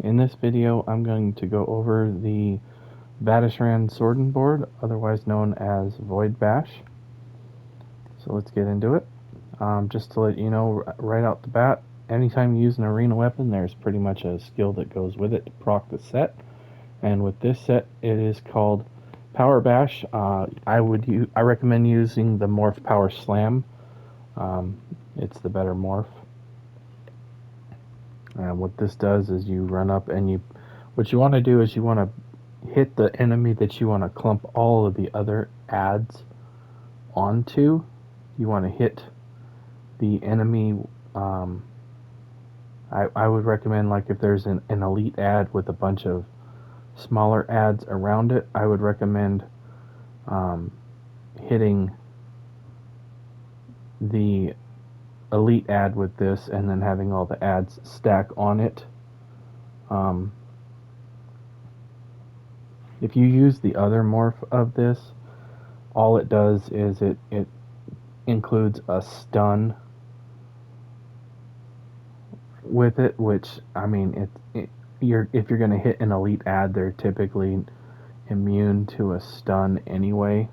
In this video, I'm going to go over the Vatishran Sword board, otherwise known as Void Bash. So let's get into it. Just to let you know right out the bat, anytime you use an arena weapon, there's pretty much a skill that goes with it to proc the set. And with this set, it is called Power Bash. I recommend using the Morph Power Slam. It's the better morph. And what this does is you run up and what you want to do is you want to hit the enemy that you want to clump all of the other adds onto. You want to hit the enemy. I would recommend, like, if there's an elite ad with a bunch of smaller ads around it, I would recommend hitting the elite ad with this and then having all the ads stack on it. If you use the other morph of this, all it does is it includes a stun with it, which, I mean, if you're going to hit an elite ad, they're typically immune to a stun anyway.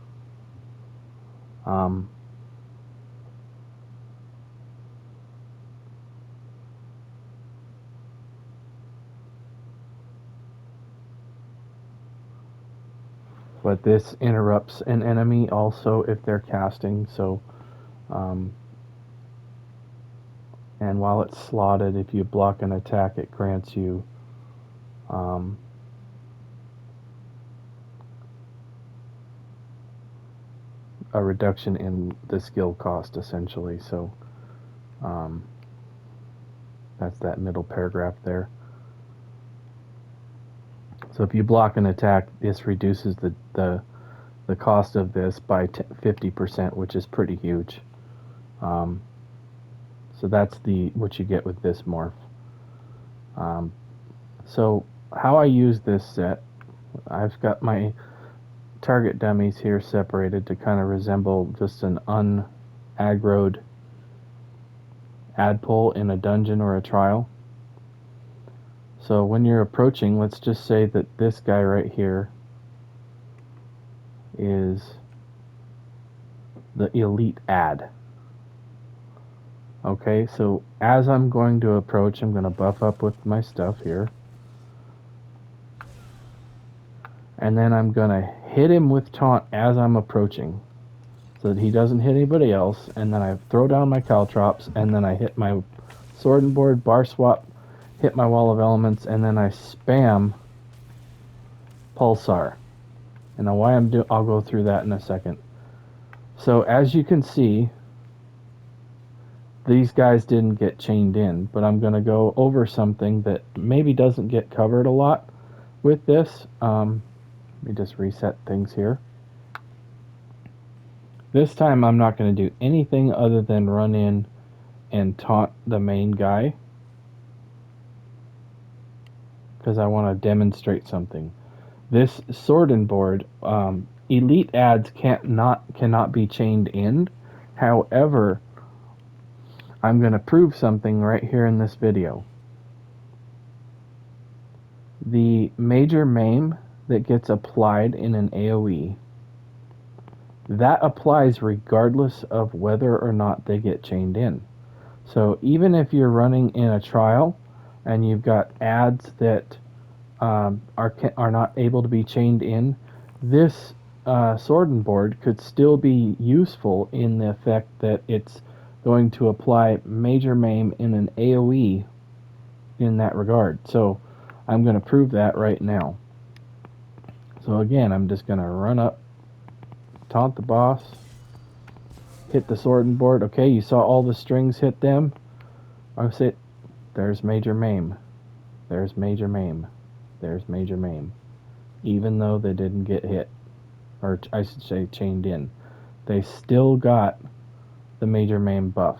But this interrupts an enemy also if they're casting, so and while it's slotted, if you block an attack, it grants you a reduction in the skill cost, essentially. So that's that middle paragraph there. So if you block an attack, this reduces the cost of this by 50%, which is pretty huge. So that's what you get with this morph. So how I use this set, I've got my target dummies here separated to kind of resemble just an unaggroed ad pull in a dungeon or a trial. So when you're approaching, let's just say that this guy right here is the elite ad. Okay, so as I'm going to approach, I'm going to buff up with my stuff here. And then I'm going to hit him with taunt as I'm approaching, so that he doesn't hit anybody else. And then I throw down my caltrops, and then I hit my sword and board, bar swap, hit my wall of elements, and then I spam pulsar. And now why I'll go through that in a second. So as you can see, these guys didn't get chained in, but I'm going to go over something that maybe doesn't get covered a lot with this. Let me just reset things here. This time I'm not going to do anything other than run in and taunt the main guy, because I want to demonstrate something. This sword and board, elite ads cannot be chained in. However, I'm going to prove something right here in this video. The major maim that gets applied in an AoE, that applies regardless of whether or not they get chained in. So even if you're running in a trial and you've got ads that are not able to be chained in, this sword and board could still be useful in the effect that it's going to apply major maim in an AoE in that regard. So I'm going to prove that right now. So again, I'm just going to run up, taunt the boss, hit the sword and board. Okay, you saw all the strings hit them. I said, there's major maim. There's major maim. There's major maim. Even though they didn't get hit, or I should say chained in, they still got the major maim buff.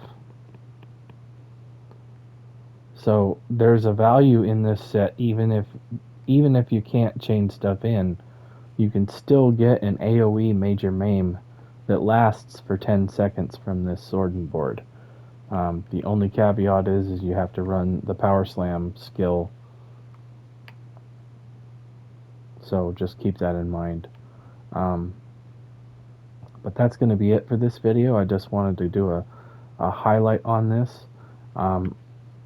So there's a value in this set. Even if you can't chain stuff in, you can still get an AoE major maim that lasts for 10 seconds from this sword and board. The only caveat is you have to run the power slam skill So just keep that in mind. Um, but that's going to be it for this video. I just wanted to do a highlight on this. Um,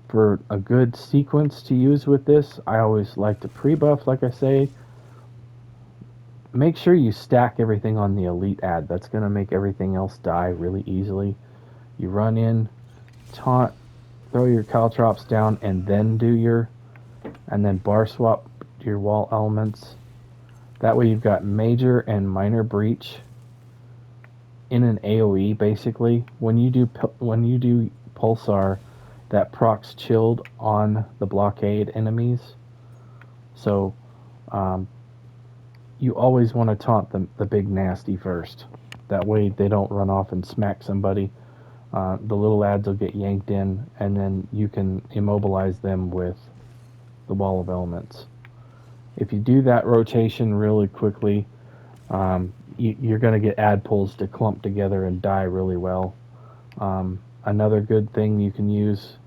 for a good sequence to use with this, I always like to pre-buff, like I say. Make sure you stack everything on the elite ad. That's going to make everything else die really easily. You run in, taunt, throw your caltrops down, and then bar swap your wall elements. That way you've got major and minor breach in an AoE basically. When you do pulsar, that procs chilled on the blockade enemies. So um, you always want to taunt the big nasty first. That way they don't run off and smack somebody. The little ads will get yanked in, and then you can immobilize them with the wall of elements. If you do that rotation really quickly, you're going to get ad pulls to clump together and die really well. Another good thing you can use,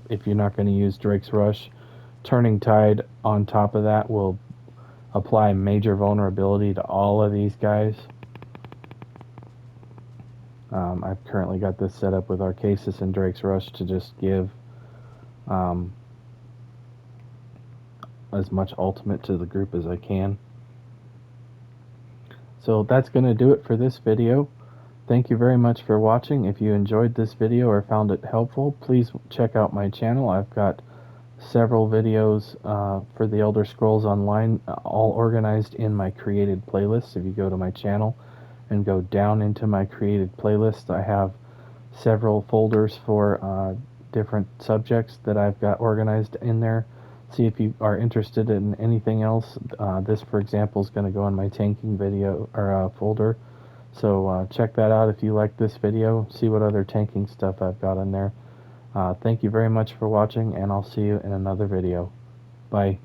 if you're not going to use Drake's Rush, Turning Tide on top of that will apply major vulnerability to all of these guys. I've currently got this set up with Arcasis and Drake's Rush to just give um, as much ultimate to the group as I can. So that's going to do it for this video. Thank you very much for watching. If you enjoyed this video or found it helpful, please check out my channel. I've got several videos for the Elder Scrolls Online, all organized in my created playlist. If you go to my channel and go down into my created playlist, I have several folders for different subjects that I've got organized in there. See if you are interested in anything else. This, for example, is going to go in my tanking video or folder. So check that out if you like this video. See what other tanking stuff I've got in there. Thank you very much for watching, and I'll see you in another video. Bye.